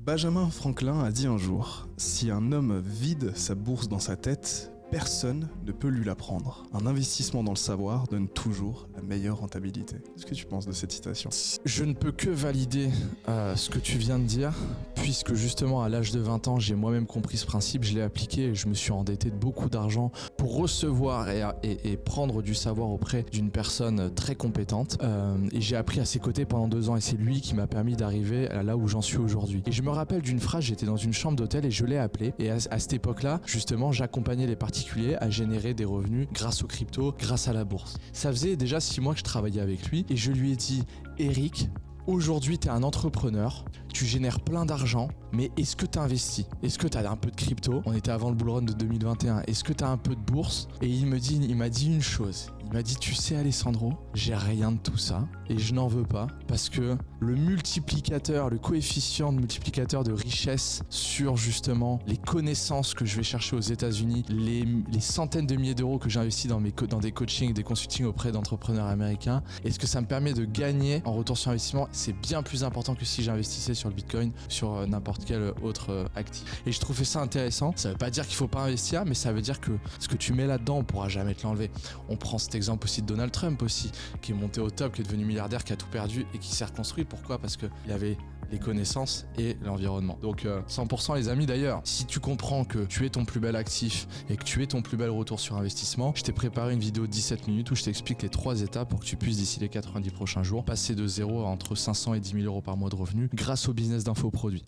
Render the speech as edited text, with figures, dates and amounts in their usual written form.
Benjamin Franklin a dit un jour, si un homme vide sa bourse dans sa tête, personne ne peut lui la prendre. Un investissement dans le savoir donne toujours la meilleure rentabilité. Qu'est-ce que tu penses de cette citation ? Je ne peux que valider ce que tu viens de dire, puisque justement à l'âge de 20 ans, j'ai moi-même compris ce principe, je l'ai appliqué et je me suis endetté de beaucoup d'argent pour recevoir et prendre du savoir auprès d'une personne très compétente. Et j'ai appris à ses côtés pendant 2 ans et c'est lui qui m'a permis d'arriver à là où j'en suis aujourd'hui. Et je me rappelle d'une phrase, j'étais dans une chambre d'hôtel et je l'ai appelé. Et à cette époque-là, justement, j'accompagnais les particuliers à générer des revenus grâce aux cryptos, grâce à la bourse. Ça faisait déjà 6 mois que je travaillais avec lui et je lui ai dit, Eric, aujourd'hui, tu es un entrepreneur, tu génères plein d'argent, mais est-ce que tu investis ? Est-ce que tu as un peu de crypto ? On était avant le bull run de 2021. Est-ce que tu as un peu de bourse ? Et il m'a dit une chose. Il m'a dit, tu sais Alessandro, j'ai rien de tout ça et je n'en veux pas parce que le multiplicateur, le coefficient de multiplicateur de richesse sur justement les connaissances que je vais chercher aux États-Unis, les centaines de milliers d'euros que j'ai investis dans des coachings, des consultings auprès d'entrepreneurs américains, est-ce que ça me permet de gagner en retour sur investissement ? C'est bien plus important que si j'investissais sur le Bitcoin, sur n'importe quel autre actif. Et je trouvais ça intéressant. Ça veut pas dire qu'il faut pas investir, mais ça veut dire que ce que tu mets là-dedans, on pourra jamais te l'enlever. On prend cet exemple aussi de Donald Trump aussi, qui est monté au top, qui est devenu milliardaire, qui a tout perdu et qui s'est reconstruit. Pourquoi ? Parce qu'il avait les connaissances et l'environnement. Donc 100% les amis d'ailleurs, si tu comprends que tu es ton plus bel actif et que tu es ton plus bel retour sur investissement, je t'ai préparé une vidéo de 17 minutes où je t'explique les 3 étapes pour que tu puisses d'ici les 90 prochains jours passer de 0 à entre 500 et 10 000 euros par mois de revenus grâce au business d'infoproduits.